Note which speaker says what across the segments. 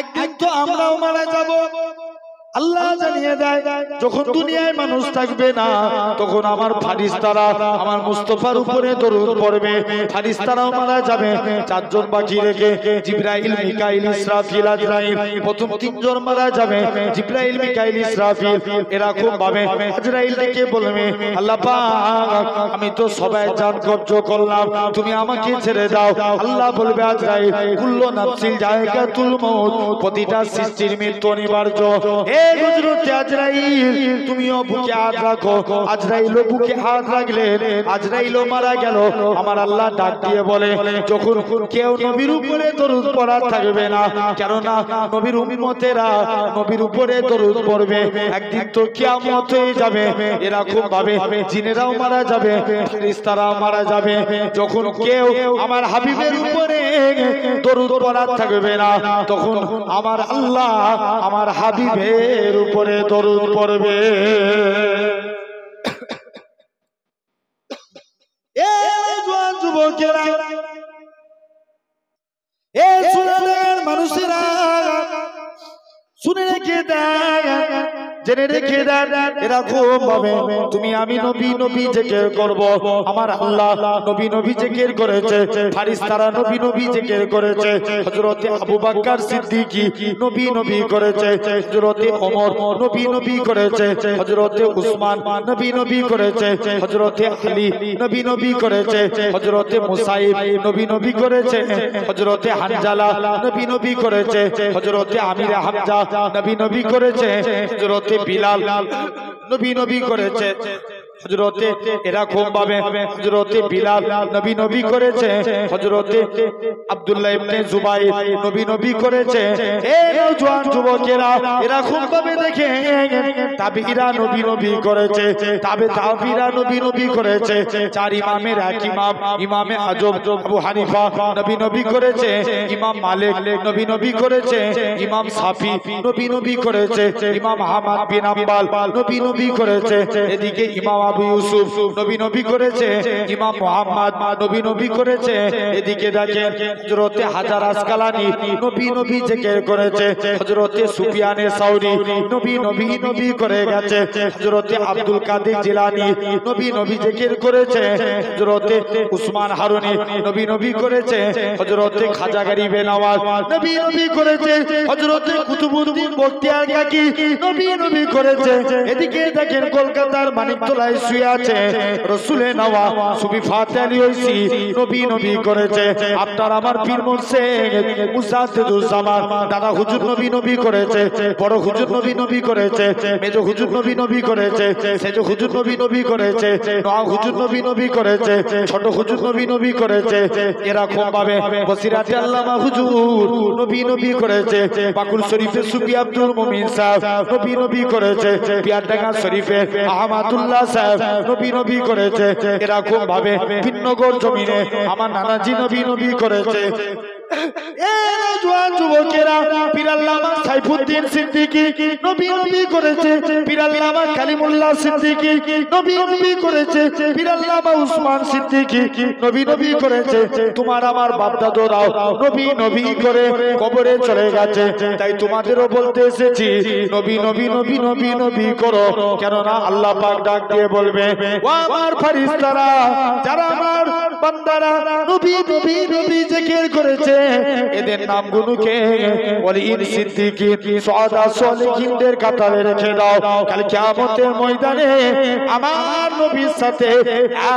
Speaker 1: একদিন তো আমরাও মারা যাব। আল্লাহ জানিয়ে দেয় যখন দুনিয়ায় মানুষ থাকবে না তখন আমার ফারিস্তারা আমার মুস্তাফার উপরে দরুদ পড়বে, ফারিস্তারাও মারা যাবে। চারজন বাকি রেখে জিবরাইল, মিকাইল, ইসরাফিল, আজরাইল, প্রথম তিনজন মারা যাবে। জিবরাইল, মিকাইল, ইসরাফিল এরকম ভাবে আজরাইল ডেকে বলবে আল্লাহ পাক আমি তো সবাই জান কবজ করলাম, তুমি আমাকে ছেড়ে দাও। আল্লাহ বলবে আজরাইল কুল্লু নাফসিন যায়কাতুল মউত, প্রতিটা সৃষ্টির মৃত্যু অনিবার্য। হযরত আজরাইল তুমিও বুকে হাত রাখো। আজরাইলও বুকে হাত রাখলেন, আজরাইলও মারা গেল। আমার আল্লাহ ডাক দিয়ে বলে যখন কেউ নবীর উপরে দরুদ পড়া থাকবে না, কেননা নবীর উম্মতেরা নবীর উপরে দরুদ পড়বে, একদিন তো কিয়ামত হয়ে যাবে। এরকম ভাবে জিনেরাও মারা যাবে, ফেরেশতারাও মারা যাবে। যখন কেউ আমার হাবিবের উপরে দরুদ পড়া থাকবে না তখন আমার আল্লাহ আমার হাবিবের উপরে দরুদ পড়বে। এই জওয়ান যুবকেরা, এই সুনামের মানুষেরা শুনে রেখে দেন, জেনে রেখে দেন এরকম ভাবে তুমি আমি নবী নবী জিকির করব। আমার আল্লাহ নবী নবী জিকির করেছে, ফারিস্তারা নবী নবী জিকির করেছে, হযরতে আবু বকর সিদ্দিকী নবী নবী করেছে, হযরতে ওমর নবী নবী করেছে, হযরতে উসমান নবী নবী করেছে, হযরতে আলী নবী নবী করেছে, হযরতে মুসাইব নবী নবী করেছে, হযরতে হানজালা নবী নবী করেছে, হযরতে আমির হামজা নবী নবী করেছে, হযরতে বিলাল নবী নবী করেছে, হযরতে এরকম ভাবে হযরতে বিলাল নবী নবী করেছে, হযরতে আব্দুল্লাহ ইবনে জুবাইর নবী নবী করেছে। এই নওজোয়ান যুবকেরা এরকম ভাবে দেখে তাবিঈরা নবী নবী করেছে, তাবিঈরা নবী নবী করেছে। চার ইমামের এক ইমাম ইমামে আজম আবু হানিফা নবী নবী করেছে, ইমাম মালিক নবী নবী করেছে, ইমাম শাফি নবী নবী করেছে, ইমাম আহমদ বিন হাম্বল নবী নবী করেছে, এদিকে ইমাম আবু ইউসুফ নবী নবী করেছে, ইমাম মুহাম্মদ নবী নবী করেছে, এদিকে দেখেন হযরতে হাজার আসকালানি নবী নবী জিকির করেছে, হযরতে সুফিয়ানে সাউরি নবী নবী নবী করে গেছে, হযরতে আব্দুল কাদের জিলানী নবী নবী জিকির করেছে, হযরতে উসমান হারুনি নবী নবী করেছে, হযরতে খাজা গরিবে নওয়াজ নবী নবী করেছে, হযরতে কুতুবউদ্দিন বখতিয়ার কাকি নবী নবী করেছে। এদিকে দেখেন কলকাতার মানিকতলায় শুয়ে আছে রাসূলে নওয়া সুফি ফাতে আলী ওইসি নবী নবী করেছে। আপনার আমার পীর মুর্শিদ মুজাদ্দিদুল জামান দাদা হুজুর নবী নবী করেছে, বড় হুজুর নবী নবী করেছে, মেজ হুজুর নবী নবী করেছে, সেজ হুজুর নবী নবী করেছে, নওয়া হুজুর নবী নবী করেছে, ছোট হুজুর নবী নবী করেছে। এরকম ভাবে বসিরাতে আল্লামা হুজুর নবী নবী করেছে, বাকুল শরীফে সুফি আব্দুল মুমিন সাহেব নবী নবী করেছে, পিয়ারডাঙ্গা শরীফে আহমদুল্লাহ সাহেব নবী নবী করেছে। এরকম ভাবে ভিন্নগর জমিনে আমার নানাজি নবী নবী করেছে। এই জওয়ান যুবকেরা পীর আল্লামা সাইফুদ্দিন সিদ্দিকী নবী নবী করেছে, পীর আল্লামা কালিমুল্লাহ সিদ্দিকী নবী নবী করেছে, পীর আল্লামা উসমান সিদ্দিকী নবী নবী করেছে। তোমার আমার বাপ দাদারাও নবী নবী করে কবরে চলে গেছে, তাই তোমাদেরও বলতে এসেছি নবী নবী নবী নবী নবী করো, কেননা আল্লাহ পাক ডাক দিয়ে বলবে ও আমার ফেরেশতারা যারা আমার বান্দারা নবী নবী নবী জিকির করেছে এদের নামগুলোকে ওয়ালিদ সিদ্দিকীন সুহাদা সালেহিনদের কাতারে রেখে দাও। কাল কিয়ামতের ময়দানে আমার নবীর সাথে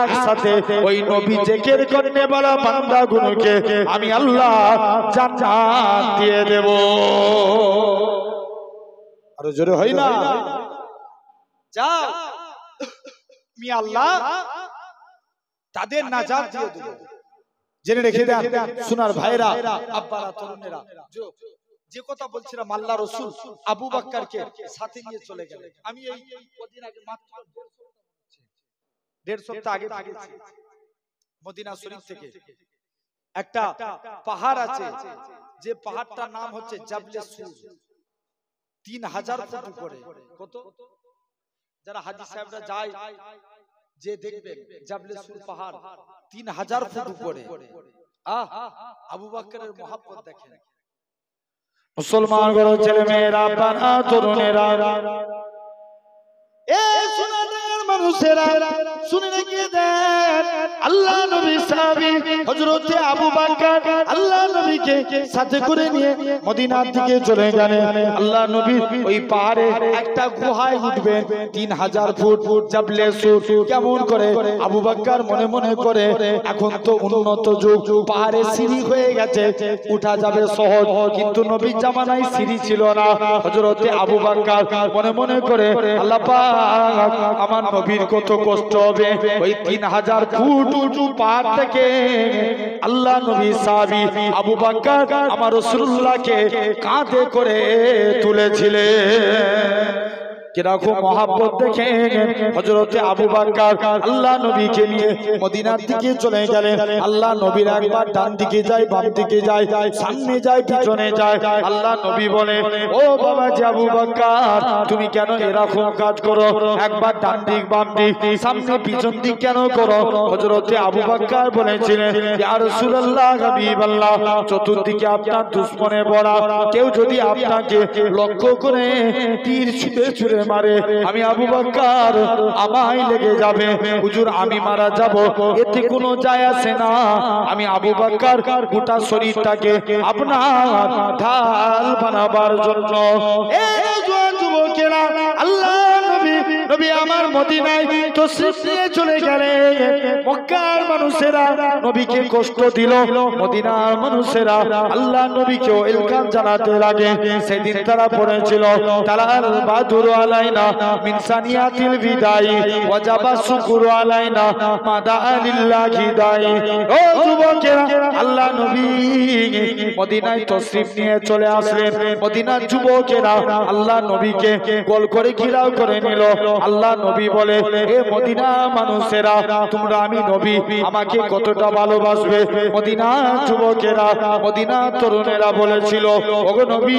Speaker 1: একসাথে ওই নবী জিকির করতে वाला বান্দাগুলোকে আমি আল্লাহ জান্নাত দিয়ে দেব। আরো জোরে হয় না? যাও আমি আল্লাহ তাদের নাজাত দিয়ে দেব। জেনে রেখে দেন সোনার ভাইরা, আব্বারা, তরুণেরা, যে কথা বলছিলাম আল্লাহ রাসূল আবু বকরকে সাথে নিয়ে চলে গেলেন। আমি এই কদিন আগে মাত্র 1.5 সপ্তাহ আগে গেছি মদিনা শরীফ থেকে। একটা পাহাড় আছে, যে পাহাড়টার নাম হচ্ছে জাবলে সুর, 3000 ফুট উপরে। কত? যারা হাজী সাহেবরা যায় যে দেখবেন জাবলে সুর পাহাড় 3000 ফুট উপরে। আবু বকরের মহব্বত দেখেন। মুসলমান ঘর ছেলে মেয়েরা বানা তরুণেরা মানুষেরা শুনে রেখে দেন, আল্লাহ নবী সাহাবী হযরত আবু বকর আল্লাহ নবীকে সাথে করে নিয়ে মদিনার দিকে চলে গেলেন। আল্লাহ নবী ওই পাহাড়ে একটা গুহায় উঠবেন, 3000 ফুট জাবলে সুর। কেমন করে আবু বকর মনে মনে করে, এখন তো উন্নত যুগ, পাহাড়ে সিঁড়ি হয়ে গেছে, উঠা যাবে সহজ, কিন্তু নবীর জামানায় সিঁড়ি ছিল না। হযরত আবু বকর মনে মনে করে, আল্লাহ পাক আমার নবীর কত কষ্ট হবে। ওই 3000 ফুট উঁচু পাহাড় থেকে আল্লাহ নবী সাহাবী আবু বকর আমার রাসূলুল্লাহকে কাঁধে করে তুলেছিলেন। কিরকম মহব্বত দেখে হযরতে আবু বকর আল্লাহ নবীকে নিয়ে মদিনার দিকে চলে গেলেন। আল্লাহ নবীর একবার ডান দিকে যায়, বাম দিকে যায়, সামনে যায়, পিছনে যায়। আল্লাহ নবী বলে, ও বাবা জি আবু বকর, তুমি কেন এরকম কাজ করো? একবার ডান দিক বাম দিক সামনে পিছন দিক কেন করো? হযরতে আবু বকর বলেছিলেন, ইয়া রাসূলুল্লাহ হাবিবাল্লাহ, চতুর্দিকে আপনার দুশমনে ভরা, কেউ যদি আপনাকে লক্ষ্য করে তীর ছুঁড়ে ছুঁড়ে মারে, আমি আবু বকর আমায় লেগে যাবে। হুজুর আমি মারা যাব, এতে কোনো যায় আসে না। আমি আবু বকর গোটা শরীরটাকে আপনার ঢাল বানাবার জন্য এই যুবকেরা আল্লাহ নবী আমার মদিনায় তশরিফ নিয়ে চলে গেলেন। মক্কার মানুষেরা নবীকে কষ্ট দিল, মদিনার মানুষেরা আল্লাহ নবীকে ওয়েলকাম জানাতে লাগে। সেদিন তারা পড়েছিল, তালাল বাদুর আলাইনা মিন সানিয়াতিল বিদাই ওয়াজাবা শুকরু আলাইনা মাদা লিল্লাহি দাই। ও যুবকেরা, আল্লাহ নবী মদিনায় তশরিফ নিয়ে চলে আসলেন। মদিনার যুবকেরা আল্লাহ নবীকে গোল করে ঘিরাও করে নিল। আল্লাহ নবী বলে, এ মদিনা মানুষেরা, তোমরা আমি নবী আমাকে কতটা ভালোবাসবে? মদিনা যুবকেরা, মদিনা তরুণেরা বলেছিল, ওগো নবী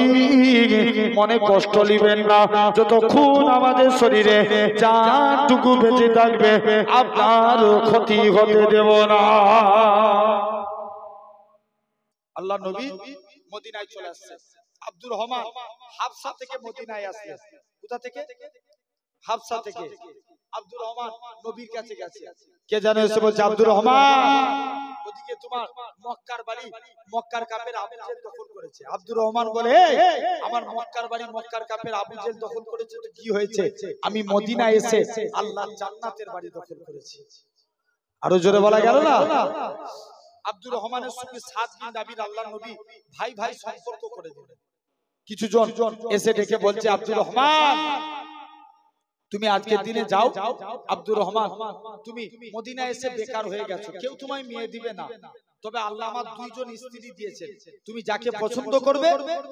Speaker 1: মনে কষ্ট নিবেন না, যতক্ষণ আমাদের শরীরে জানটুকু বেঁচে থাকবে আপনার ক্ষতি হতে দেব না। আল্লাহ নবী মদিনায় চলে আসছে। আব্দুর রহমান হাবশা থেকে মদিনায় আসছে। কোথা থেকে? হাবশা থেকে। আব্দুর রহমান নবীর কাছে গেছে। কে জানে এসে বলছে, আব্দুর রহমান ওদিকে তোমার মক্কার বাড়ি, মক্কার কাফের আবু জেল দখল করেছে। আব্দুর রহমান বলে, আমার মক্কার বাড়ি মক্কার কাফের আবু জেল দখল করেছে তো কি হয়েছে? আমি মদিনা এসে আল্লাহর জান্নাতের বাড়ি দখল করেছি। আরো জোরে বলা গেল না? আব্দুর রহমানের সঙ্গে 7 দিন নবীর আল্লাহ নবী ভাই ভাই সম্পর্ক করে দিলেন। কিছু জন এসে ডেকে বলছে, আব্দুর রহমান তুমি আজকের দিনে যাও। আব্দুর রহমান তুমি মদিনা এসে বেকার হয়ে গেছো, কেউ তোমায় মেয়ে দিবে না, তবে আল্লাহ আমার 2 জন স্ত্রী দিয়েছেন, তুমি যাকে পছন্দ করবে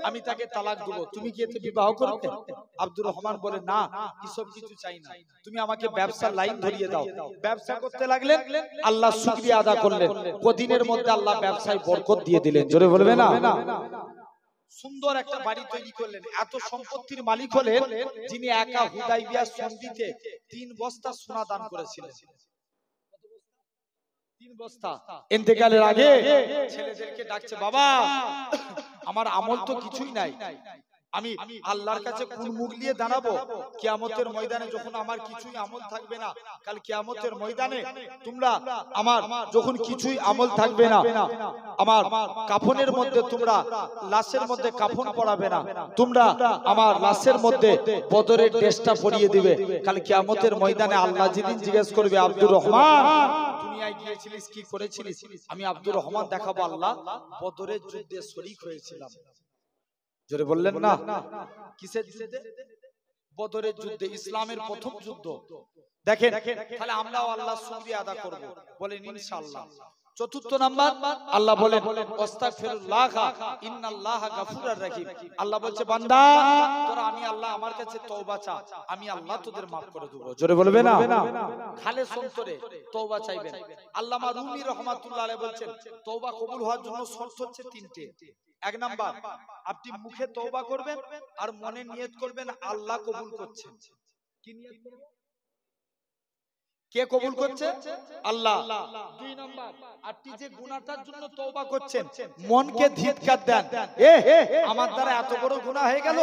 Speaker 1: আমি তাকে তালাক দেব, তুমি কি এতে বিবাহ করবে? আব্দুর রহমান বলে, না এসব কিছু চাই না, তুমি আমাকে ব্যবসার লাইন ধরিয়ে দাও। ব্যবসা করতে লাগলেন, আল্লাহ শুকরিয়া আদা করলেন, কদিনের মধ্যে আল্লাহ ব্যবসায় বরকত দিয়ে দিলেন। জোরে বলবে না? সুন্দর একটা বাড়ি তৈরি করলেন। এত সম্পত্তির মালিক হলেন যিনি একা হুদাইবিয়া সন্ধিতে 3 বস্তা সোনা দান করেছিলেন। 3 বস্তা। ইন্তেকালের আগে ছেলেদেরকে ডাকছে, বাবা আমার আমল তো কিছুই নাই, আমি আল্লাহর কাছে কোন মুখ নিয়ে দাঁড়াবো? কিয়ামতের ময়দানে যখন আমার কিছুই আমল থাকবে না, কাল কিয়ামতের ময়দানে তোমরা আমার যখন কিছুই আমল থাকবে না, আমার কাফনের মধ্যে তোমরা লাশের মধ্যে কাফন পরাবে না, তোমরা আমার লাশের মধ্যে বদরের ড্রেসটা পরিয়ে দিবে। কাল কিয়ামতের ময়দানে আল্লাহ যেদিন জিজ্ঞেস করবে, আব্দুর রহমান দুনিয়ায় গিয়েছিলিস, কি করেছিলিস? আমি আব্দুর রহমান দেখাবো, আল্লাহ বদরের যুদ্ধে শরীক হয়েছিলাম। জোরে বললেন না? কিসের যুদ্ধে? বদরের যুদ্ধে, ইসলামের প্রথম যুদ্ধ। দেখেন, তাহলে আমরাও আল্লাহর শুকরিয়া আদা করব, বলেন ইনশাআল্লাহ। চতুর্থ নাম্বার, আল্লাহ বলেন আস্তাগফিরুল্লাহ ইন্নাল্লাহা গাফুরুর রহিম। আল্লাহ বলছে, বান্দা তোরা আমি আল্লাহ আমার কাছে তওবা চা, আমি আল্লাহ তোদের maaf করে দেব। জোরে বলবে না? খালেস অন্তরে তওবা চাইবেন। আল্লামা রুমি রাহমাতুল্লাহ আলাইহি বলছেন, তওবা কবুল হওয়ার জন্য শর্ত হচ্ছে 3টে। 1 নাম্বার, আপনি মুখে তওবা করবেন আর মনে নিয়ত করবেন আল্লাহ কবুল করছেন। কি নিয়ত করবেন? কে কবুল করছে? আল্লাহ। দুই নাম্বার, আপনি যে গুনাহটার জন্য তওবা করছেন, মনকে ধিক্কার দেন, আমার দ্বারা এত বড় গুনাহ হয়ে গেল,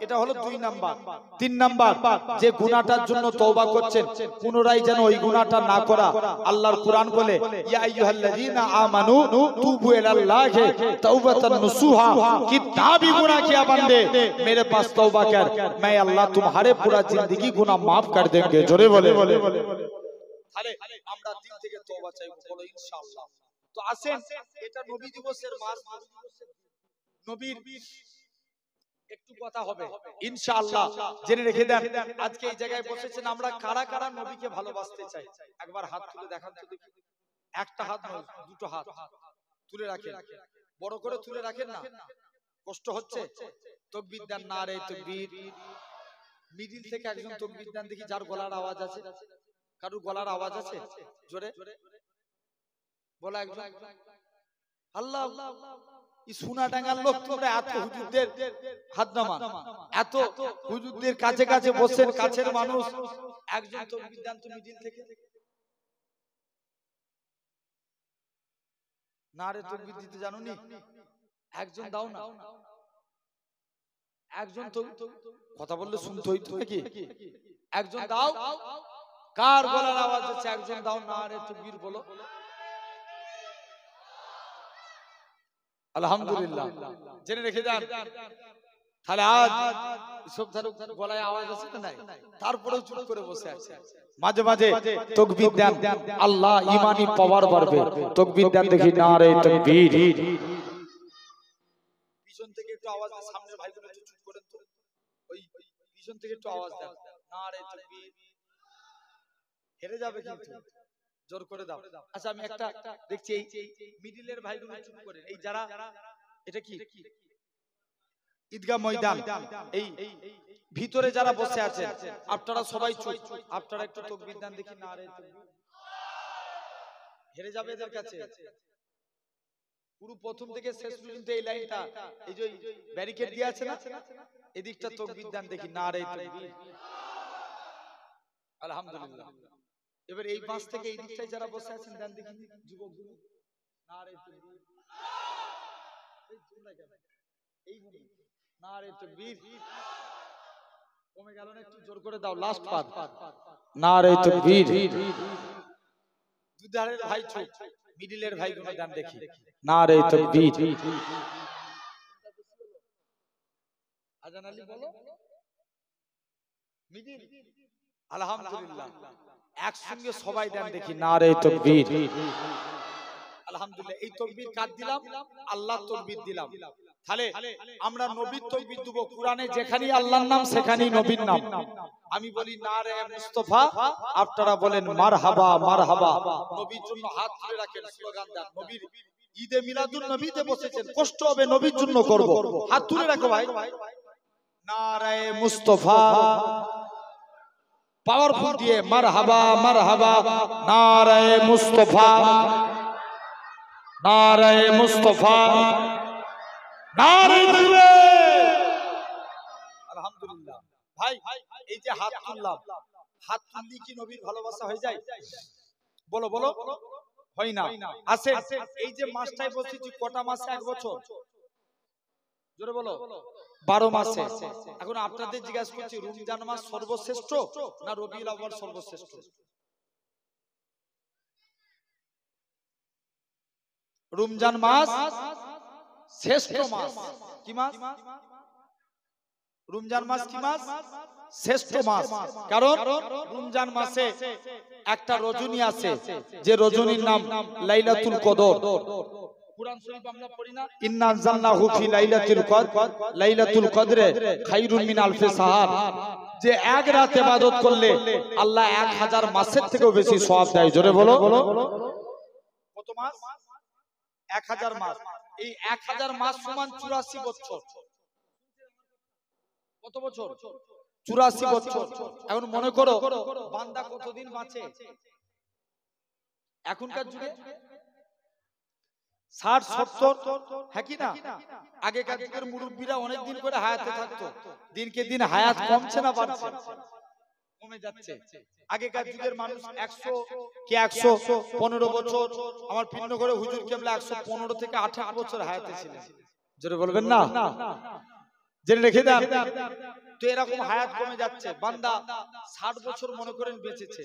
Speaker 1: এটা হলো দুই নাম্বার। তিন নাম্বার, যে গুনাহটার জন্য তওবা করছেন পুনরায় যেন ওই গুনাহটা না করা। আল্লাহর কুরআন বলে, ইয়া আইয়ুহাল্লাযীনা আমানু তুবু ইলাল্লাহি তাওবাতান নুসুহা, কিতাবি গুনাহ কিয়া বান্দে मेरे पास तौबा कर, मैं अल्लाह तुम्हारे पूरा जिंदगी गुनाह माफ कर देंगे। जोरे बोले। তাহলে আমরা দিল থেকে তওবা চাইবো, বলো ইনশাআল্লাহ। তো আসেন, এটা নবী দিবসের মাস, নবীর একটু কথা হবে ইনশাআল্লাহ, জেনে রেখে দেন। আজকে এই জায়গায় বসেছেন, আমরা কারা কারা নবীকে ভালোবাসতে চাই একবার হাত তুলে দেখান তো দেখি। একটা হাত নয়, দুটো হাত তুলে রাখেন, বড় করে তুলে রাখেন না, কষ্ট হচ্ছে। তাকবীর দেন, নারে তাকবীর। মিডিল থেকে একজন তাকবীর দেন দেখি, যার গলার আওয়াজ আছে। কারুর গলার আওয়াজ আছে? জোরে বলা একজন। আল্লাহ, এই সোনাডাঙ্গার লোক তোমরা এত হুজুরদের হাত নামান, এত হুজুরদের কাছে কাছে বসেন, কাছের মানুষ, একজন তাকবীর দেন তো মিডিল থেকে। নারে তাকবীর দিতে জানো নি? একজন দাও না, একজন তো কথা বললে শুনতে হইতো নাকি? একজন দাও, কার গলার আওয়াজ হচ্ছে? একজন দাও, নারে তাকবীর বলো। আলহামদুলিল্লাহ, জেনে রেখে যান। তাহলে আজ সব গলায় আওয়াজ আছে না নাই, তারপরেও চুপ করে বসে আছে। মাঝে মাঝে তাকবীর দেন, আল্লাহ ঈমানি পাওয়ার বাড়বে। তাকবীর দেন দেখি, নারে তাকবীর। পিছন থেকে একটু আওয়াজ দেন, সামনের ভাইগুলো একটু চুপ করেন তো, ওই পিছন থেকে একটু আওয়াজ দেন, নারে তাকবীর। হেরে যাবে কিন্তু, জোর করে দাও। আচ্ছা, আমি একটা দেখছি এই মিডিলের ভাইগুলো চুপ করে, এই যারা, এটা কি ঈদগাহ ময়দান, এই ভিতরে যারা বসে আছে আপনারা সবাই চুপ, আপনারা একটু তাকবীর দেন দেখি, নারে তাকবীর। হেরে যাবে এদের কাছে। পুরো প্রথম থেকে শেষ পর্যন্ত এই লাইনটা, এই যে ব্যারিকেড দিয়ে আছে না, এদিকটা তাকবীর দেন দেখি, নারে তাকবীর। আলহামদুলিল্লাহ। এবার এই পাশ থেকে এই দিকটায় যারা বসে আছেন দেন দেখি, যুবকগুলো, নারে তাকবীর। এই নারে তাকবীর। কমে গেল না? একটু জোর করে দাও, লাস্ট পার্ট, নারে তাকবীর। দুধারের ভাই চুপ, মিডিলের ভাইগুলো দেন দেখি, নারে তাকবীর। আজান আলী বলো, মিডিল। আলহামদুলিল্লাহ, একসঙ্গে সবাই দেন দেখি, নারে তাকবীর। আলহামদুলিল্লাহ। এই তাকবীর কার দিলাম? আল্লাহর তাকবীর দিলাম। তাহলে আমরা নবীর তাকবীর দেব। কুরআনে যেখানেই আল্লাহর নাম সেখানেই নবীর নাম। আমি বলি নারে মুস্তাফা, আপনারা বলেন মারহাবা মারহাবা। নবীর জন্য হাত তুলে রাখেন, স্লোগান দেন। নবীর ঈদে মিলাদুন নবীতে বসেছেন, কষ্ট হবে নবীর জন্য করব, হাত তুলে রাখো ভাই। নারে মুস্তাফা, পাওয়ারফুল দিয়ে মারহাবা মারহাবা। নারে মুস্তাফা, নারে মুস্তাফা, নারে তাকবীর। আলহামদুলিল্লাহ। ভাই, এই যে হাত তুললাম, হাত তুললি কি নবীর ভালোবাসা হয়ে যায়? বলো বলো, হয় না? আছে। এই যে মাসটায় বসেছি, কটা মাসে? এক বছর। জোরে বলো। 12 মাসে। এখন আপনাদের জিজ্ঞাসা করছি, রমজান মাস সর্বশ্রেষ্ঠ না রবিউল আউয়াল সর্বশ্রেষ্ঠ? রমজান মাস শ্রেষ্ঠ মাস। কি মাস? রমজান মাস কি মাস? শ্রেষ্ঠ মাস। কারণ রমজান মাসে একটা রজনী আছে, যে রজনীর নাম লাইলাতুল কদর। কুরআন শরীফ আমরা পড়ি না, ইন্না আনজালনাহু ফি লাইলাতুল কদর, লাইলাতুল কদরে খায়রুম মিন আলফি শাহর। যে এক রাত ইবাদত করলে আল্লাহ 1000 মাসের থেকেও বেশি সওয়াব দেয়। জোরে বলো। কত মাস? 1000 মাস। এই 1000 মাস সমান 84 বছর। কত বছর? 84 বছর। এখন মনে করো বান্দা কতদিন বাঁচে এখনকার যুগে? 60-70, হ্যাঁ কি না? আগেকার যুগের মুরব্বীরা অনেক দিন করে হায়াতে থাকতো, দিনকে দিন হায়াত কমছে না বাড়ছে? কমে যাচ্ছে। আগেকার যুগের মানুষ 100 কি 115 বছর, আমার পিন্ন করে হুজুর কেবলা 115 থেকে 18 বছর হায়াতে ছিলেন। জোরে বলবেন না? জেনে রেখে দেন। তো এরকম হায়াত কমে যাচ্ছে। বান্দা 60 বছর মনে করেন বেঁচেছে,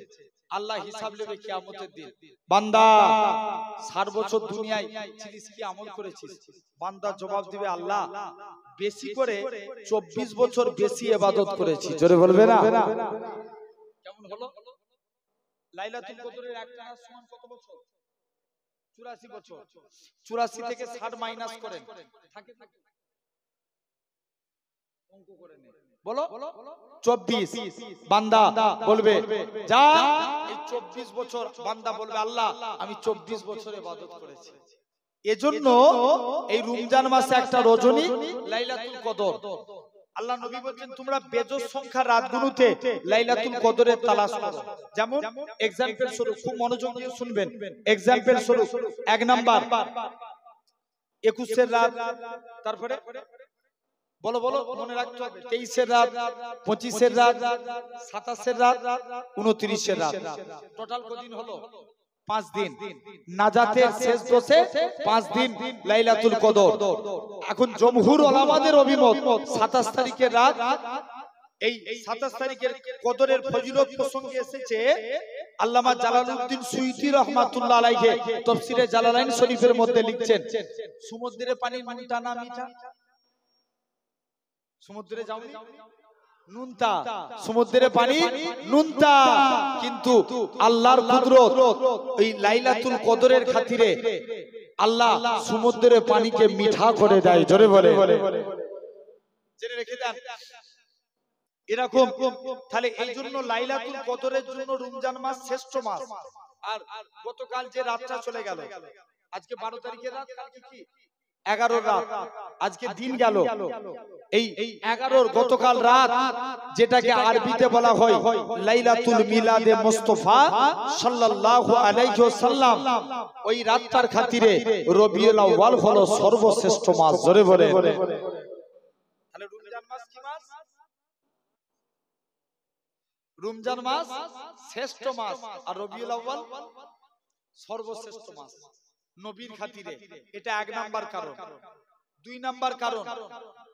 Speaker 1: আল্লাহ হিসাব নেবে কিয়ামতের দিন। বান্দা 60 বছর দুনিয়ায় ছিলিস, কি আমল করেছিস? বান্দা জবাব দিবে, আল্লাহ বেশি করে 24 বছর বেশি ইবাদত করেছি। জোরে বলবে না? কেমন হলো? লাইলাতুল কদরের একটানা সমান কত বছর? 84 বছর। 84 থেকে 60 মাইনাস করেন, থাকে অঙ্ক করে নেন, বলো 24। বান্দা বলবে যা, এই 24 বছর বান্দা বলবে, আল্লাহ আমি 24 বছর ইবাদত করেছি। এজন্য এই রমজান মাসে একটা রজনী লাইলাতুল কদর। আল্লাহ নবী বলেন, তোমরা বেজোস সংখ্যা রাতগুলোতে লাইলাতুল কদরের তালাশ করো। যেমন एग्जांपल স্বরূপ, খুব মনোযোগ দিয়ে শুনবেন। एग्जांपल স্বরূপ, 1 নাম্বার 21 এর রাত, তারপরে বলো বলো মনে রাখতে হবে, 23 এর রাত, 25 এর রাত, 27 এর রাত, 29 এর রাত। টোটাল কতদিন হলো? 5 দিন। নাজাতের শেষ 10-এ 5 দিন লাইলাতুল কদর। এখন জমহুর উলামাদের অভিমত 27 তারিখের রাত, এই 27 তারিখের কদরের ফজিলত প্রসঙ্গে এসেছে। আল্লামা জালালউদ্দিন সুয়ুতী রাহমাতুল্লাহ আলাইহি তাফসীরে জালালাইন শরীফের মধ্যে লিখছেন, সমুদ্রের পানি নুনটা না মিঠা? সমুদ্রে যাওনি? নুনতা। সমুদ্রের পানি নুনতা, কিন্তু আল্লাহর কুদরত এই লাইলাতুল কদরের খাতিরে আল্লাহ সমুদ্রের পানিকে মিঠা করে দেয়। জোরে বলে, জেনে রেখে দেন। এরকম তাহলে এই জন্য লাইলাতুল কদরের জন্য রমজান মাস শ্রেষ্ঠ মাস। আর গতকাল যে রাতটা চলে গেল, আজকে 12 তারিখের রাত, কালকে কি 11 রাত, আজকে দিন গেল। এই 11 গতকাল রাত, যেটাকে আরবিতে বলা হয় লাইলাতুল মিলাদে মুস্তাফা সাল্লাল্লাহু আলাইহি ওয়াসাল্লাম, ওই রাতটার খাতিরে রবিউল আউয়াল হলো সর্বশ্রেষ্ঠ মাস। জোরে বলে। তাহলে রমজান মাস কি মাস? রমজান মাস শ্রেষ্ঠ মাস, আর রবিউল আউয়াল সর্বশ্রেষ্ঠ মাস নবীর খাতিরে। এটা 1 নাম্বার কারণ। 2 নাম্বার কারণ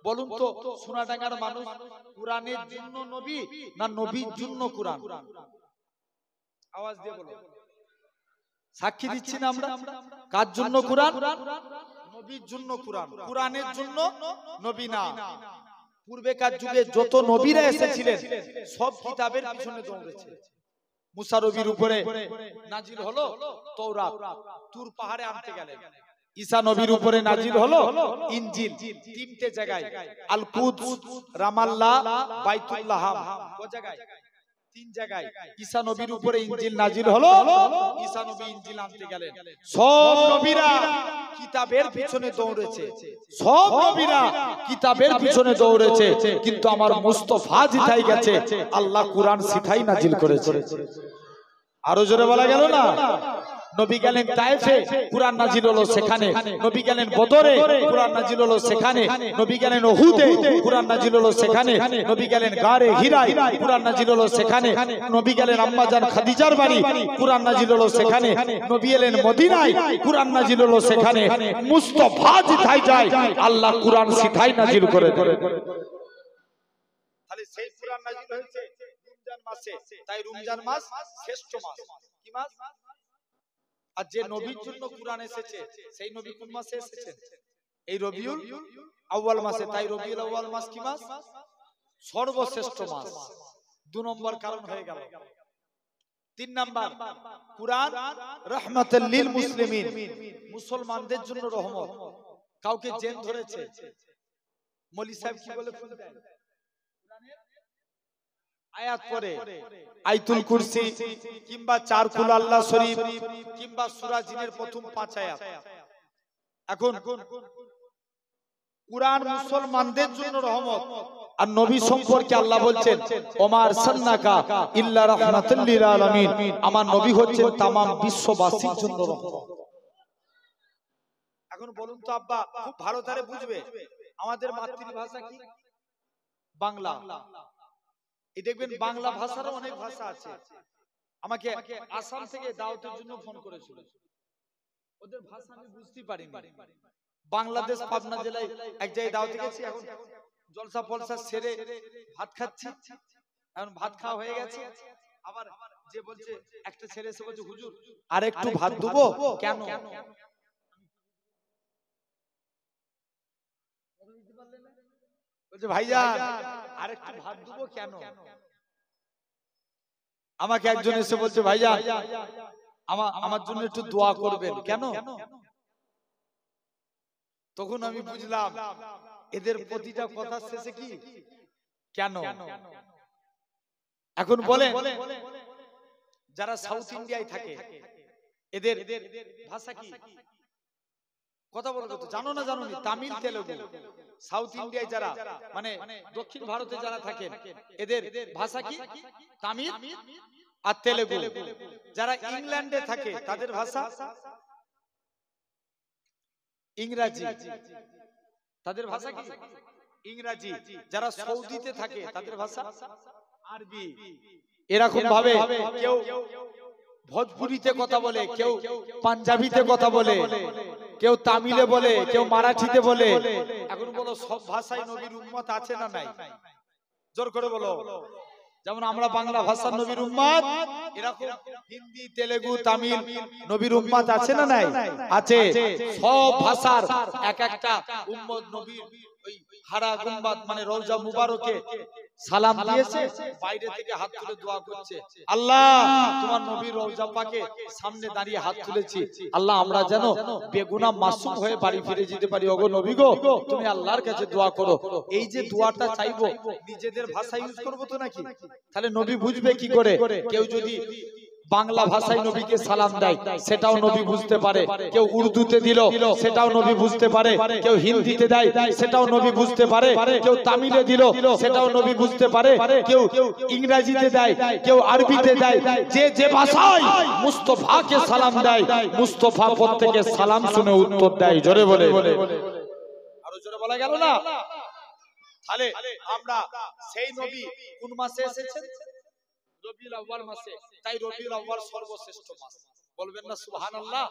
Speaker 1: বলুন তো, সোনাডাঙ্গার মানুষ কুরআনের জন্য নবী না নবীর জন্য কুরআন? আওয়াজ দিয়ে বলো। সাক্ষী দিচ্ছি না আমরা? কার জন্য কুরআন? নবীর জন্য কুরআন, কুরআনের জন্য নবী না। পূর্বেকার যুগে যত নবীরা এসেছিলেন সব কিতাবের পিছনে দৌড়েছে। মুসা নবীর উপরে নাজিল হলো তাওরাত, তুর পাহাড়ে আনতে গেলেন। ঈসা নবীর উপরে নাজিল হলো ইনজিল, 3টে জায়গায়, আল কুদস, রামাল্লাহ, বাইতুল্লাহ। ও জায়গায় 3 জায়গায় ঈসা নবীর উপরে ইনজিল নাজিল হলো। ঈসা নবী ইনজিল আনতে গেলেন। সব নবীরা কিতাবের পিছনে দৌড়েছে, সব নবীরা কিতাবের পিছনে দৌড়েছে, কিন্তু আমার মুস্তাফা জিতাই গেছে, আল্লাহ কুরআন সিথাই নাজিল করেছে। আরো জোরে বলা গেল না? নবী গেলেন তায়েফে, কুরআন নাজিল হলো সেখানে। নবী গেলেন বদরে, কুরআন নাজিল হলো সেখানে। নবী গেলেন উহুদে, কুরআন নাজিল হলো সেখানে। নবী গেলেন গারে হিরায়, কুরআন নাজিল হলো সেখানে। নবী গেলেন আম্মা জান খাদিজার বাড়ি, কুরআন নাজিল হলো সেখানে। নবী এলেন মদিনায়, কুরআন নাজিল হলো সেখানে। মুস্তাফা জিতাই যায়, আল্লাহ কুরআন সিথাই নাজিল করে দেন। তাহলে সেই কুরআন নাজিল হয়েছে রমজান মাসে, তাই রমজান মাস শ্রেষ্ঠ মাস। কি মাস? আর যে নবীর জন্য কুরআন এসেছে সেই নবী কোন মাসে এসেছেন? এই রবিউল আউয়াল মাসে। তাই রবিউল আউয়াল মাস কি মাস? সর্বশ্রেষ্ঠ মাস। 2 নম্বর কারণ হয়ে গেল। 3 নাম্বার, কুরআন রাহমাতুল লিল মুসলিমিন, মুসলমানদের জন্য রহমত। কাউকে জেন ধরেছে, মৌলী সাহেব কি বলে ফোন দেন? কুরআনের আয়াত পড়ে, আয়াতুল কুরসি কিংবা 4 কুল আল্লাহ শরীফ কিংবা সূরা জিনের প্রথম 5 আয়াত। এখন কুরআন মুসলমানদের জন্য রহমত, আর নবী সম্পর্কে আল্লাহ বলছেন ওমা আরসালনাকা ইল্লা রাহমাতাল লিল আলামিন, আমার নবী হচ্ছেন तमाम বিশ্ববাসীর জন্য রহমত। এখন বলুন তো আব্বা, খুব ভালো করে বুঝবে, আমাদের মাতৃভাষা কি? বাংলা। এই দেখবেন বাংলা ভাষারও অনেক ভাষা আছে। আমাকে আসাম থেকে দাওয়াতের জন্য ফোন করেছিল, ওদের ভাষা আমি বুঝতে পারিনি। বাংলাদেশ পাবনা জেলায় এক জায়গায় দাওয়াতে গেছি, এখন জলসা ফলসা সেরে ভাত খাচ্ছি, এখন ভাত খাওয়া হয়ে গেছে, আবার যে বলছে একটা ছেলে এসে বলছে হুজুর আর একটু ভাত দেবো, কেন? বলছে ভাইজান আর একটু ভাত দেবো কেন? আমাকে একজন এসে বলছে ভাইজান আমার জন্য একটু দোয়া করবেন, কেন? তখন আমি বুঝলাম এদের প্রতিটা কথা শেষে কি কেন। এখন বলেন যারা সাউথ ইন্ডিয়ায় থাকে এদের ভাষা কি? কথা বলতো তো জানো না জানো নি? তামিল তেলুগু। সাউথ ইন্ডিয়ায় যারা মানে দক্ষিণ ভারতে যারা থাকেন এদের ভাষা কি? তামিল আর তেলুগু। যারা ইংল্যান্ডে থাকে তাদের ভাষা ইংরাজি। তাদের ভাষা কি? ইংরাজি। যারা সৌদিতে থাকে তাদের ভাষা আরবি। এরকম ভাবে কেউ ভোজপুরিতে কথা বলে, কেউ পাঞ্জাবিতে কথা বলে, কেউ তামিলে বলে, কেউ মারাঠিতে বলে। এখন বলো সব ভাষায় নবীর উম্মত আছে না নাই? জোর করে বলো। যেমন আমরা বাংলা ভাষার নবীর উম্মত, এরকম হিন্দি তেলেগু তামিল নবীর উম্মত আছে না নাই? আছে। সব ভাষার এক একটা উম্মত নবীর ওই হারা গুম্বাদ মানে রওজা মুবারকে সালাম দিয়েছে, বাইরে থেকে হাত তুলে দোয়া করছে, আল্লাহ তোমার নবীর রওজা পাকে সামনে দাঁড়িয়ে হাত তুলেছি, আল্লাহ আমরা যেন বেগুনাহ মাসুম হয়ে বাড়ি ফিরে যেতে পারি। ওগো নবী গো তুমি আল্লাহর কাছে দোয়া করো। এই যে দোয়াটা চাইবো নিজেদের ভাষা ইউজ করবো তো নাকি? তাহলে নবী বুঝবে কি করে? কেউ যদি বাংলা ভাষায় নবীকে সালাম দেয় সেটাও নবী বুঝতে পারে, কেউ উর্দুতে দিল সেটাও নবী বুঝতে পারে, কেউ হিন্দিতে দেয় সেটাও নবী বুঝতে পারে, কেউ তামিলে দিল সেটাও নবী বুঝতে পারে, কেউ ইংরেজিতে দেয়, কেউ আরবিতে দেয়। যে যে ভাষায় মুস্তাফাকে সালাম দেয় মুস্তাফা প্রত্যেকের সালাম শুনে উত্তর দেয়। জোরে বলে, আরো জোরে বলা গেল না? তাহলে আমরা সেই নবী কোন মাসে এসেছেন? রবিউল আউয়াল মাসে। তাই রবিউল আউয়াল সর্বশ্রেষ্ঠ মাস। বলবেন না সুবহানাল্লাহ?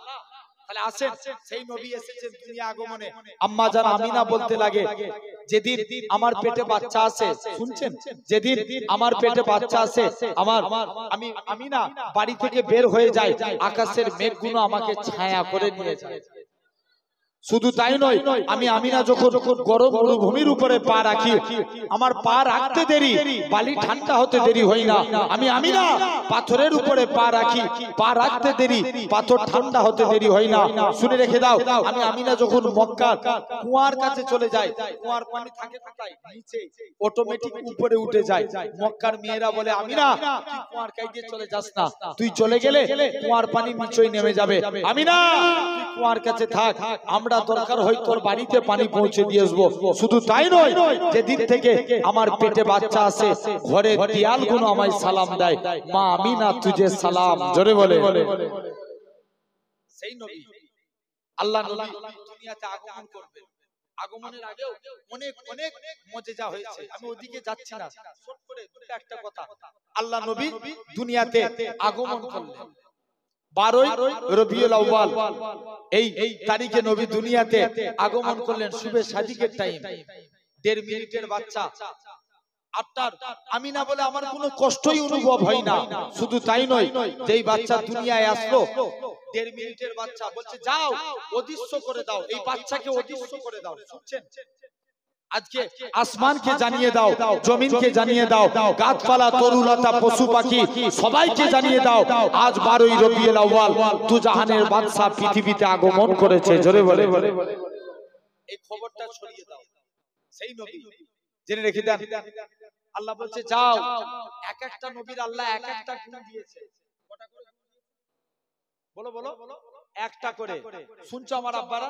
Speaker 1: তাহলে আসেন সেই নবী এসেছেন দুনিয়া আগমনে। আম্মা জান আমিনা বলতে লাগে যেদিন আমার পেটে বাচ্চা আছে, শুনছেন, যেদিন আমার পেটে বাচ্চা আছে আমি আমিনা বাড়ি থেকে বের হয়ে যায়, আকাশের মেঘগুলো আমাকে ছায়া করে নিয়ে যায়। শুধু তাই নয়, আমি আমিনা যখন গরম মরুভূমির উপরে পা রাখি, আমার পা রাখতে দেরি, বালি ঠান্ডা হতে দেরি হয় না। আমি আমিনা পাথরের উপরে পা রাখি, পা রাখতে দেরি, পাথর ঠান্ডা হতে দেরি হয় না। শুনে রেখে দাও, আমি আমিনা যখন মক্কার কুয়ার কাছে চলে যাই, কুয়ার পানি থাকে কোথায়? নিচে, অটোমেটিক উপরে উঠে যায়। মক্কার মেয়েরা বলে আমিনা তুই কুয়ার কাছে চলে যাস না, তুই চলে গেলে কুয়ার পানি নিচেই নেমে যাবে। আমিনা তুই কুয়ার কাছে থাক, আমরা দরকার হয় তোর বাড়িতে পানি পৌঁছে দিয়ে আসবো। শুধু তাই নয়, যেদিন থেকে আমার পেটে বাচ্চা আছে ঘরের দেয়ালগুলো আমায় সালাম দেয়, মা আমিনা তুঝে সালাম। জোরে বলে। সেই নবী আল্লাহ নবী দুনিয়াতে আগমন করবেন। আগমনের আগেও অনেক অনেক মুজিজা হয়েছে, আমি ওদিকে যাচ্ছি না। শর্ট করে দুটো একটা কথা, আল্লাহ নবী দুনিয়াতে আগমন করলেন 12 রবিউল আউয়াল এই তারিখে নবী দুনিয়াতে আগমন করলেন। শুভে সাদিকের টাইম, 1.5 মিনিটের বাচ্চা। আপনার আমিনা বলে আমার কোনো কষ্টই অনুভব হয় না। শুধু তাই নয়, যেই বাচ্চা দুনিয়ায় আসলো 1.5 মিনিটের বাচ্চা, বলছে যাও অদৃশ্য করে দাও, এই বাচ্চাকে অদৃশ্য করে দাও। শুনছেন? আজকে আসমানকে জানিয়ে দাও, জমিনকে জানিয়ে দাও, গাছপালা তরুলতা পশু পাখি সবাইকে জানিয়ে দাও আজ 12 রবিউল আউয়াল দুজাহানের বাদশা পৃথিবীতে আগমন করেছে। জোরে বলে, এই খবরটা ছড়িয়ে দাও। সেই নবী জেনে রেখে দেন। আল্লাহ বলছে যাও, এক একটা নবীর আল্লাহ এক একটা গুণ দিয়েছে। বলো বলো, একটা করে। শুনছো আমার আব্বারা?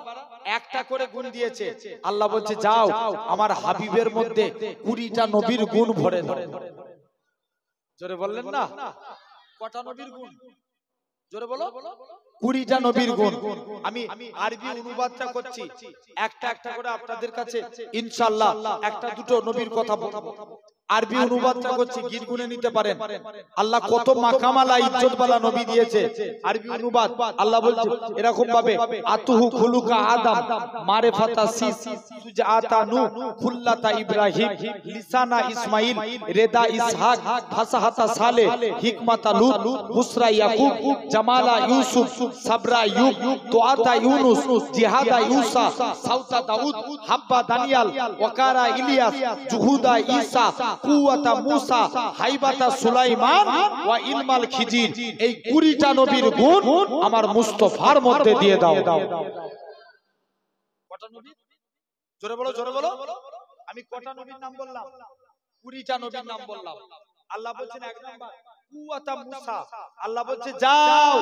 Speaker 1: একটা করে গুণ দিয়েছে। আল্লাহ বলছে যাও আমার হাবিবের মধ্যে 20টা নবীর গুণ ভরে দাও। জোরে বললেন না? কটা নবীর গুণ? জোরে বলো। 20টা নবীর গুণ। আমি আরবি অনুবাদটা করছি, একটা একটা করে আপনাদের কাছে ইনশাআল্লাহ একটা দুটো নবীর কথা বলবো। আরবি অনুবাদটা করছি, গীত গুনে নিতে পারেন। আল্লাহ কত মাকামালা ইজ্জতওয়ালা নবী দিয়েছে। আরবি অনুবাদ আল্লাহ বলছে এরকম ভাবে, আতুহু খুলুকা আদম মারিফাতা সিস সুজাতা নূহ খুল্লাতা ইব্রাহিম লিসানা ইসমাইল রেদা ইসহাক ফাসাহাতা সালেহ হিকমাতা লূত বুসরা ইয়াকুব জামালা ইউসুফ সাবরা ইউব তোয়াতা ইউনুস জিহাদা ইউসা সাউতা দাউদ হাব্বা দানিয়াল ওয়াকারা ইলিয়াস জুহুদা ঈসা কুওয়াতা মুসা হাইবাতা সুলাইমান ওয়া ইলমাল খিজির। এই 20টা নবীর গুণ আমার মুস্তাফার মধ্যে দিয়ে দাও। কটা নবী? জোরে বলো, জোরে বলো। আমি কটা নবীর নাম বললাম? 20টা নবীর নাম বললাম। আল্লাহ বলছেন এক নাম্বার কুওয়াতা মুসা, আল্লাহ বলছে যাও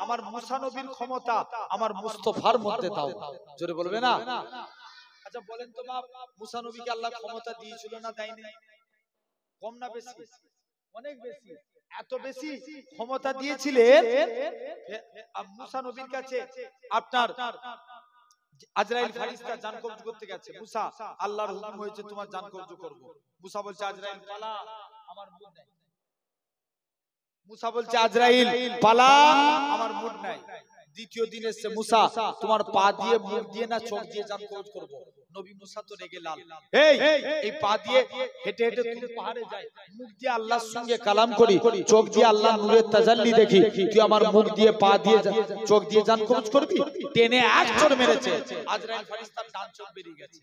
Speaker 1: আমার মুসা নবীর ক্ষমতা আমার মুস্তাফার মধ্যে দাও। জোরে বলবে না? আচ্ছা বলেন তো বাপ, মুসা নবীকে আল্লাহ ক্ষমতা দিয়েছিল না দেয়নি? কম না বেশি? অনেক বেশি। এত বেশি ক্ষমতা দিয়েছিলেন মুসা নবীর কাছে আপনার আজরাইল ফেরেশতা জান কবজ করতে গেছে। মুসা আল্লাহর হুকুম হয়েছে তোমার জান কবজ করব। মুসা বলছে আজরাইল পালা, আমার মুড নাই। মুসা বলছে আজরাইল পালা, আমার মুড নাই। দ্বিতীয় দিন এসে মুসা তোমার পা দিয়ে মুখ দিয়ে না চোখ দিয়ে জান কবজ করব। নবী মুসা তো রেগে লাল। এই পা দিয়ে হেঁটে হেঁটে তুই পাহাড়ে যাই, মুখ দিয়ে আল্লাহর সঙ্গে কালাম করি, চোখ দিয়ে আল্লাহ নূরের তাজাল্লি দেখি, তুই আমার মুখ দিয়ে পা দিয়ে চোখ দিয়ে জান কবজ করবি? টেনে এক চড় মেরেছে, আজরাইল ফেরেশতার ডান চোখ বেরিয়ে গেছে।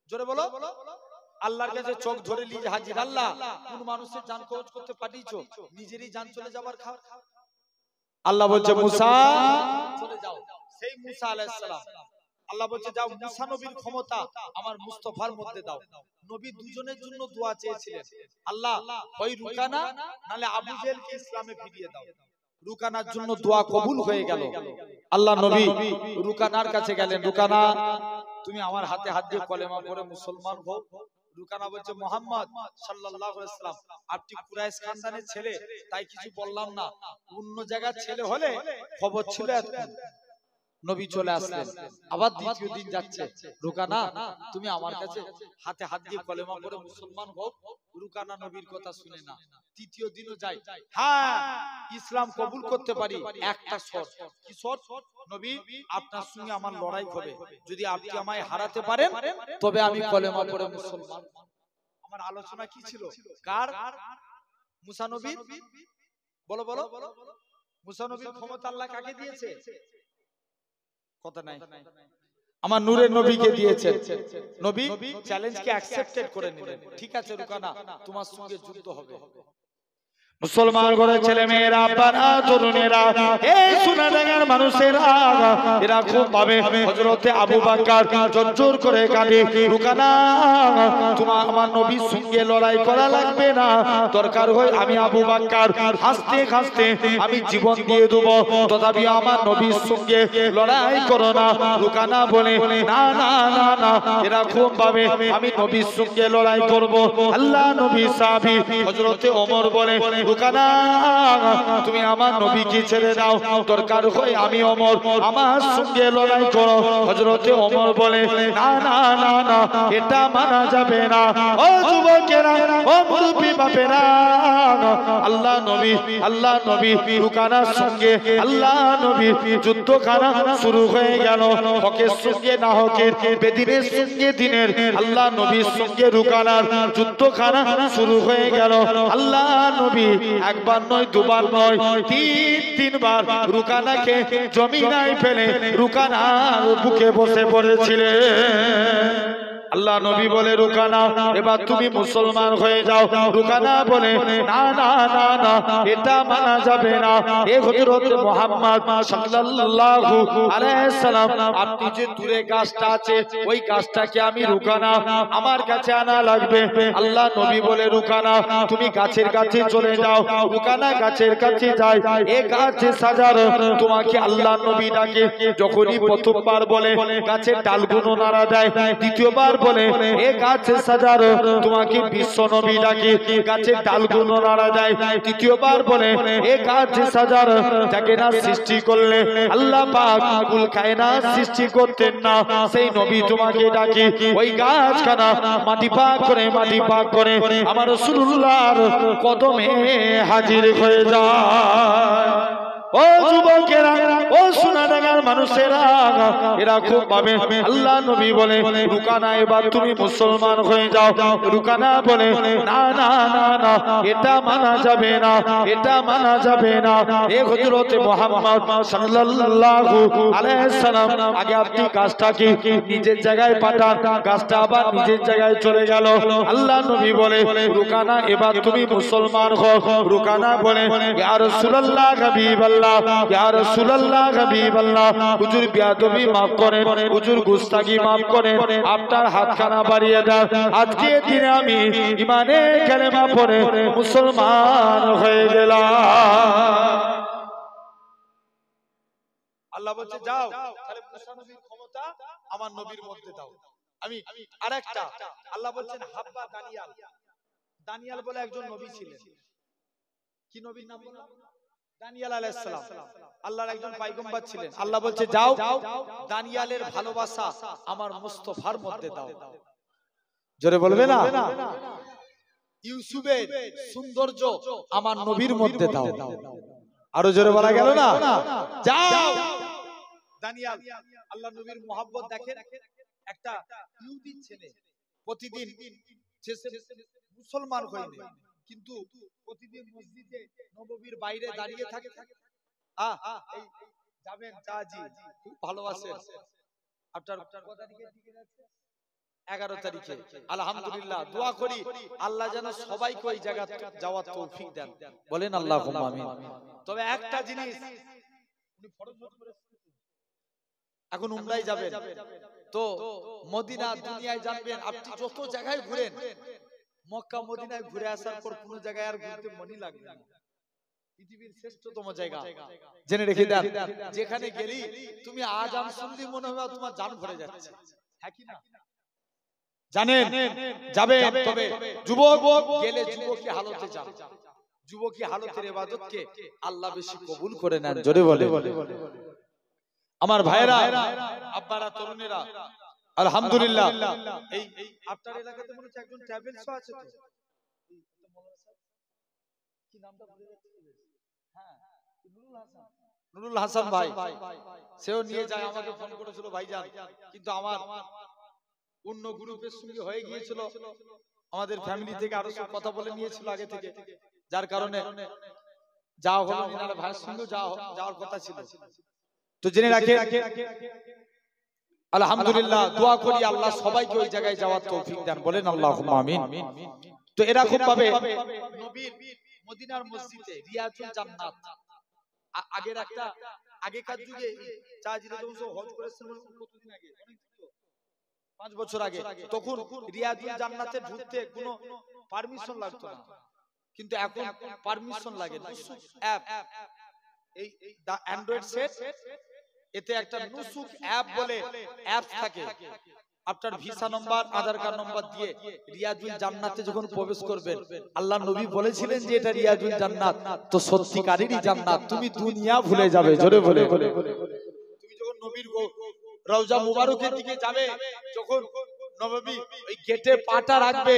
Speaker 1: জোরে বলো। আল্লাহর কাছে চোখ ধরে নিয়ে হাজির, আল্লাহ কোন মানুষের জান কবজ করতে পাঠিয়েছো? নিজেরই জান চলে যাবার খাও। আল্লাহ বলছে মুসা চলে যাও। সেই মুসা আলাইহিস সালাম আল্লাহ বলছে যাও মুসা নবীর ক্ষমতা আমার মুস্তাফার মধ্যে দাও। নবী দুজনের জন্য দোয়া চেয়েছিলেন, আল্লাহ হয় রুকানা নালে আবু জেহেলকে ইসলামে ফিরিয়ে দাও। রুকানার জন্য দোয়া কবুল হয়ে গেল। আল্লাহ নবী রুকানার কাছে গেলেন, রুকানা তুমি আমার হাতে হাত দিয়ে কলেমা পড়ে মুসলমান হও। রুকানা বলছে মুহাম্মদ সাল্লাল্লাহু আলাইহি ওয়াসাল্লাম আপনি কুরাইশ খানদানের ছেলে, তাই কিছু বললাম না। অন্য জায়গার ছেলে হলে খবর ছিল। নবী চলে আসলেন, আবার দ্বিতীয় দিন যাচ্ছে, রুকানা তুমি আমার কাছে হাতে হাত দিয়ে কলেমা পড়ে মুসলমান হও। রুকানা নবীর কথা শুনে না। তৃতীয় দিনও যাই, হ্যাঁ ইসলাম কবুল করতে পারি, একটা শর্ত। কি শর্ত? নবী আপনার সঙ্গে আমার লড়াই হবে, যদি আপনি আমায় হারাতে পারেন তবে আমি কলেমা পড়ে মুসলমান। আমার আলোচনা কি ছিল? কার? মুসা নবীর। বলো বলো। মুসা নবীর ক্ষমতা আল্লাহ কাকে দিয়েছে? কথা নাই, আমার নূরের নবীকে দিয়েছে। নবী চ্যালেঞ্জকে অ্যাকসেপ্টেড করে নিলেন। ঠিক আছে রুকানা, তোমার সঙ্গে যুদ্ধ হবে। মুসলমান ঘরের ছেলে মেয়েরা, আব্বারা, তরুণেরা, এই সোনাডাঙ্গার মানুষেরা, এরা খুব ভাবে হযরতে আবু বকর জোর করে কাঁদে, রুকানা তোমার আমার নবীর সঙ্গে লড়াই করা লাগবে না, দরকার হয় আমি আবু বকর হাসতে হাসতে আমি জীবন দিয়ে দেব, তথাপি আমার নবীর সঙ্গে লড়াই করো না। রুকানা বলে না না না না, এরা খুব ভাবে আমি নবীর সঙ্গে লড়াই করব। আল্লাহ নবী সাহাবী হযরতে ওমর বলে রুকানা তুমি আমার নবীকে ছেড়ে দাও, দরকার হয় আমি ওমর আমার সঙ্গে লড়াই করো। হযরতে ওমর বলে না না না না, এটা মানা যাবে না। ও যুবকেরা, ও মুরব্বি বাপেরা, আল্লাহ নবী রুকানার সঙ্গে আল্লাহ নবী যুদ্ধখানা শুরু হয়ে গেল। হকের সঙ্গে না হকের, বেদিনের সঙ্গে দিনের, আল্লাহ নবীর সঙ্গে রুকানার যুদ্ধখানা শুরু হয়ে গেল। আল্লাহ নবী একবার নয় দুবার নয় তিনবার রুকানাকে জমিনায় ফেলে রুকানার বুকে বসে পড়েছিলেন। আল্লাহ নবী বলে রুকানা এবার তুমি মুসলমান হয়ে যাও। রুকানা বলে না না না না, এটা মানা যাবে না। এ হযরত মুহাম্মদ সাল্লাল্লাহু আলাইহি সাল্লাম আপনি যে দূরে গাছটা আছে ওই গাছটাকে আমি রুকানা আমার কাছে আনা লাগবে। আল্লাহ নবী বলে রুকানা তুমি গাছের কাছে চলে যাও। রুকানা গাছের কাছে যায়, এ গাছে সাজার তোমাকে আল্লাহ নবী ডাকে। যখনই প্রথমবার বলে গাছের ডালগুলো নাড়া দেয়, দ্বিতীয়বার বলে এ গাছে সাজার তোমাকে বিশ্ব নবী ডাকে গাছের ডালগুলো নাড়া দেয় তৃতীয়বার বলে এ গাছে সাজার যাকে না সৃষ্টি করলে আল্লাহ পাক কুল কায়নাত সৃষ্টি করতেন না সেই নবী তোমাকে ডাকে ওই গাছখানা মাটি পাক করে আমার রাসূলুল্লাহর কদমে হাজির হয়ে যায় ও যুবকেরা ও সোনাডাঙ্গার মানুষেরা এরা খুব ভাবে আল্লাহ নবী বলে রুকানা এবার তুমি মুসলমান হয়ে যাও রুকানা বলে না না না না এটা মানা যাবে না এটা মানা যাবে না এ হযরত মুহাম্মদ সাল্লাল্লাহু আলাইহি সাল্লাম আগে আপনি গাছটাকে নিজের জায়গায় পাঠান গাছটা আবার নিজের জায়গায় চলে গেল আল্লাহ নবী বলে রুকানা এবার তুমি মুসলমান হও রুকানা বলে ইয়া রাসূলুল্লাহ হাবিবাল্লাহ ইয়া রাসূলুল্লাহ হাবিবাল্লাহ হুজুর বিয়াদবি maaf করেন হুজুর গুস্তাখি maaf করেন আপনার হাতখানা বাড়িয়ে দেন আজকে দিনে আমি ঈমানে কালেমা পড়ে মুসলমান হয়ে গেলাম আল্লাহ বলছে যাও তাহলে মুসা নবীর ক্ষমতা আমার নবীর মধ্যে দাও আমি আরেকটা আল্লাহ বলছেন হাব্বা দানিয়াল বলে একজন নবী ছিলেন কি নবীর নাম বললাম দানিয়াল আলাইহিস সালাম আল্লাহর একজন পয়গম্বর ছিলেন আল্লাহ বলছে যাও দানিয়ালের ভালোবাসা আমার মুস্তাফার মধ্যে দাও জোরে বলবে না ইউসুফের সৌন্দর্য আমার নবীর মধ্যে দাও আরো জোরে বলা গেল না যাও দানিয়াল আল্লাহ নবীর মোহাব্বত দেখেন একটা ইহুদি ছেলে প্রতিদিন মুসলমান হয়নি কিন্তু প্রতিদিন মসজিদে নববীর বাইরে দাঁড়িয়ে থাকে এই যাবেন জাজি খুব ভালোবাসেন আপনার কত তারিখে দিকে যাচ্ছে 11 তারিখে আলহামদুলিল্লাহ দোয়া করি আল্লাহ যেন সবাইকে ওই জায়গা যাওয়ার তৌফিক দেন বলেন আল্লাহুম্মা আমিন তবে একটা জিনিস উনি ফরজ করে এখন উমরায় যাবেন তো মদিনা দুনিয়ায় জানবেন আপনি যত জায়গায় ঘুরেন মক্কা মদিনায় ঘুরে আসার পর কোন জায়গায় আর ঘুরতে মনই লাগবে না পৃথিবীর শ্রেষ্ঠতম জায়গা জেনে রেখে দেন যেখানে গেলি তুমি আজান শুনলি মনে হয় তোমার জান ভরে যাচ্ছে হ্যাঁ কি না জানেন যাবেন তবে যুবক গেলে যুবকী হালতে যান যুবকী হালতের ইবাদতকে আল্লাহ বেশি কবুল করে নেন জোরে বলে আমার ভাইরা আব্বারা তরুণেরা আলহামদুলিল্লাহ এই আপনার এলাকাতে মনে হচ্ছে একজন ট্রাভেলস আছে তো কি নামটা ভুলে যাচ্ছি হ্যাঁ নুরুল হাসান ভাই সেও নিয়ে যায় আমাকে ফোন করেছিল ভাইজান কিন্তু আমার অন্য গ্রুপের সঙ্গে হয়ে গিয়েছিল আমাদের ফ্যামিলি থেকে আরো সব কথা বলে নিয়েছিল আগে থেকে যার কারণে যাওয়া হলো না ভাইয়ের সঙ্গে যাওয়ার কথা ছিল তো জেনে রাখে আলহামদুলিল্লাহ দোয়া করি আল্লাহ সবাইকে ওই জায়গায় যাওয়ার তৌফিক দেন বলেন আল্লাহুম্মা আমিন তো এরকম ভাবে নবীর মদিনার মসজিদে রিয়াজুল জান্নাত আগের একটা আগেকার যুগে চাচিরা যখন হজ করেছিলেন কতদিন আগে অনেক 5 বছর আগে তখন রিয়াজুল জান্নাতে ঢুকতে কোনো পারমিশন লাগতো না কিন্তু এখন পারমিশন লাগে নুসুক অ্যাপ এই অ্যান্ড্রয়েড সেট এতে একটা নুসুক অ্যাপ বলে অ্যাপ থাকে আপনার ভিসা নাম্বার আধার কার্ড নাম্বার দিয়ে রিয়াজুল জান্নাতে যখন প্রবেশ করবেন আল্লাহ নবী বলেছিলেন যে এটা রিয়াজুল জান্নাত তো সত্যিকারেরই জান্নাত তুমি দুনিয়া ভুলে যাবে জোরে বলে তুমি যখন নবীর রওজা মুবারকের দিকে যাবে যখন নবী ওই গেটে পাটা রাখবে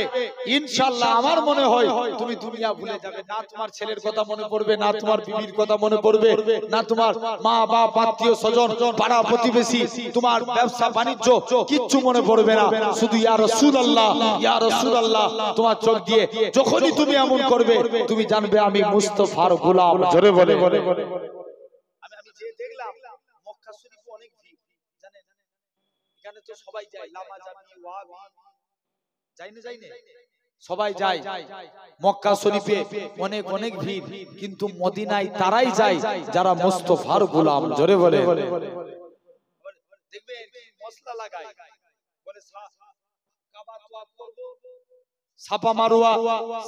Speaker 1: ইনশাআল্লাহ আমার মনে হয় তুমি দুনিয়া ভুলে যাবে না তোমার ছেলের কথা মনে পড়বে না তোমার বিবির কথা মনে পড়বে না তোমার মা বাপ আত্মীয় স্বজন পাড়া প্রতিবেশী তোমার ব্যবসা বাণিজ্য কিচ্ছু মনে পড়বে না শুধু ইয়া রাসূলুল্লাহ তোমার চোখ দিয়ে যখনই তুমি এমন করবে তুমি জানবে আমি মুস্তাফার গোলাম জোরে বলে আমি যে দেখলাম মক্কা শরীফে অনেক ভিড় জানেন এখানে তো সবাই যায় লামা জামি ওয়াবি যাই না সবাই যায় মক্কা শরীফে অনেক ভিড় কিন্তু মদিনায় তারাই যায় যারা মুস্তাফার গোলাম জোরে বলে দেখবেন মশলা লাগায় বলে কাবা তোয়াফ করব সাফা মারওয়া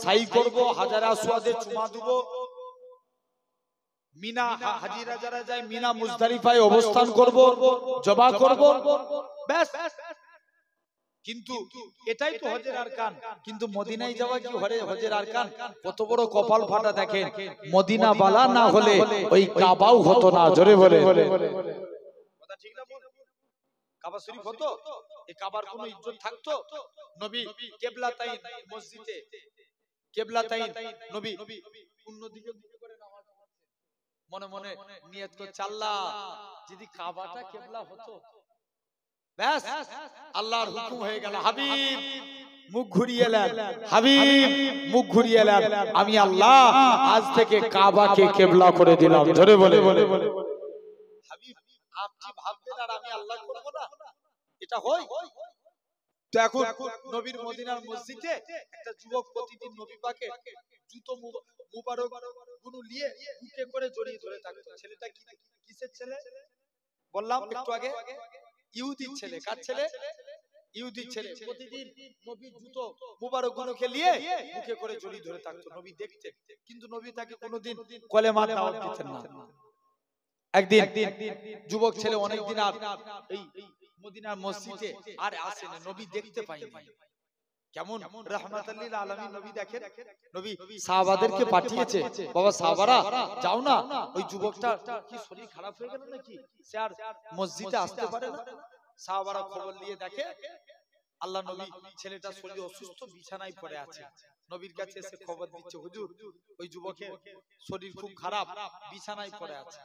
Speaker 1: সাই করব হাজার আসওয়াদে চুমা দেব মিনা হাজিরা যারা যায় মিনা মুজদালিফায় অবস্থান করব জবা করব ব্যাস কিন্তু এটাই তো হজের আরকান। কিন্তু মদিনায় যাওয়া কি হজের আরকান? কত বড় কপাল ফাটা দেখেন, মদিনা বালা না হলে ওই কাবাও হতো না। জোরে বলে কথা ঠিক না? কাবা শরীফ হতো, এই কাবার কোনো ইজ্জত থাকতো? নবী কিবলাতাইন মসজিদে, কিবলাতাইন নবী অন্যদিকে মুখ করে নামাজ পড়ছেন, মনে মনে নিয়ত করছে আল্লাহ যদি কাবাটা কিবলা হতো, ব্যাস আল্লাহর হুকুম হয়ে গেল, হাবিব মুখ ঘুরিয়ে নেন, হাবিব মুখ ঘুরিয়ে নেন, আমি আল্লাহ আজ থেকে কাবাকে কিবলা করে দিলাম। ধরে বলে হাবিব আপনি ভাববেন আর আমি আল্লাহ করব না, এটা হয়? তো এখন নবীর মদিনার মসজিদে একটা যুবক প্রতিদিন নবী পাকে জুতো মুবারক গুলো নিয়ে বুকে করে জড়িয়ে ধরে থাকতো। ছেলেটা কিসের ছেলে বললাম একটু আগে? ইহুদির ছেলে। কার ছেলে? ইহুদির ছেলে। প্রতিদিন নবীর জুতো মুবারক গুলোকে নিয়ে বুকে করে জড়িয়ে ধরে থাকতো। নবী দেখতেন, কিন্তু নবী তাকে কোনোদিন কলেমার দাওয়াত দিতেন না। একদিন যুবক ছেলে অনেকদিন আর এই মদিনার মসজিদে আর আসে না, নবী দেখতে পাই না। কেমন রাহমাতুল লিল আলামিন নবী দেখেন, নবী সাহাবাদেরকে পাঠিয়েছে, বাবা সাহাবারা যাও না, ওই যুবকটা কি শরীর খারাপ হয়ে গেল নাকি, সে আর মসজিদে আসতে পারে না। সাহাবারা খবর নিয়ে দেখে আল্লাহ নবী ছেলেটা শরীর অসুস্থ, বিছানায় পড়ে আছে। নবীর কাছে এসে খবর দিচ্ছে, হুজুর ওই যুবকের শরীর খুব খারাপ, বিছানায় পড়ে আছে।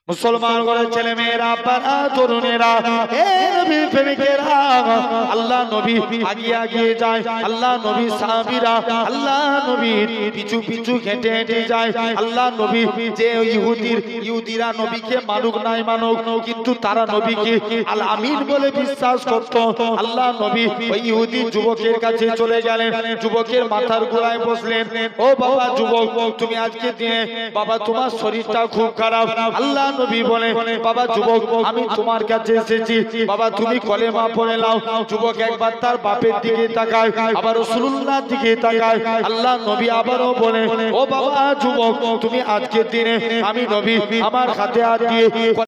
Speaker 1: মুসলমান ঘরের ছেলে মেয়েরা, পাড়া তরুণেরা, হে নবীর প্রেমিকেরা, আল্লাহ নবী আগিয়ে আগিয়ে যায়, আল্লাহ নবী সাহাবীরা আল্লাহ নবীর পিছু পিছু হেঁটে হেঁটে যায়। আল্লাহ নবী যে ইহুদিরা নবীকে মানুক নাই মানুক, কিন্তু তারা নবীকে আল আমিন বলে বিশ্বাস করত। আল্লাহ নবী ওই ইহুদি যুবকের কাছে চলে গেলেন, যুবকের মাথার গোড়ায় বসলেন। ও বাবা যুবক, তুমি আজকে দিনে বাবা তোমার শরীরটা খুব খারাপ। আল্লাহ নবী বলে, বাবা যুবক আমি তোমার কাছে এসেছি, বাবা তুমি কলেমা পড়ে নাও। যুবক একবার তার বাপের দিকে তাকায়, আবার রাসূলুল্লাহর দিকে তাকায়। আল্লাহ নবী আবারও বলে, ও বাবা যুবক তুমি আজকের দিনে আমি নবী আমার হাতে হাত দিয়ে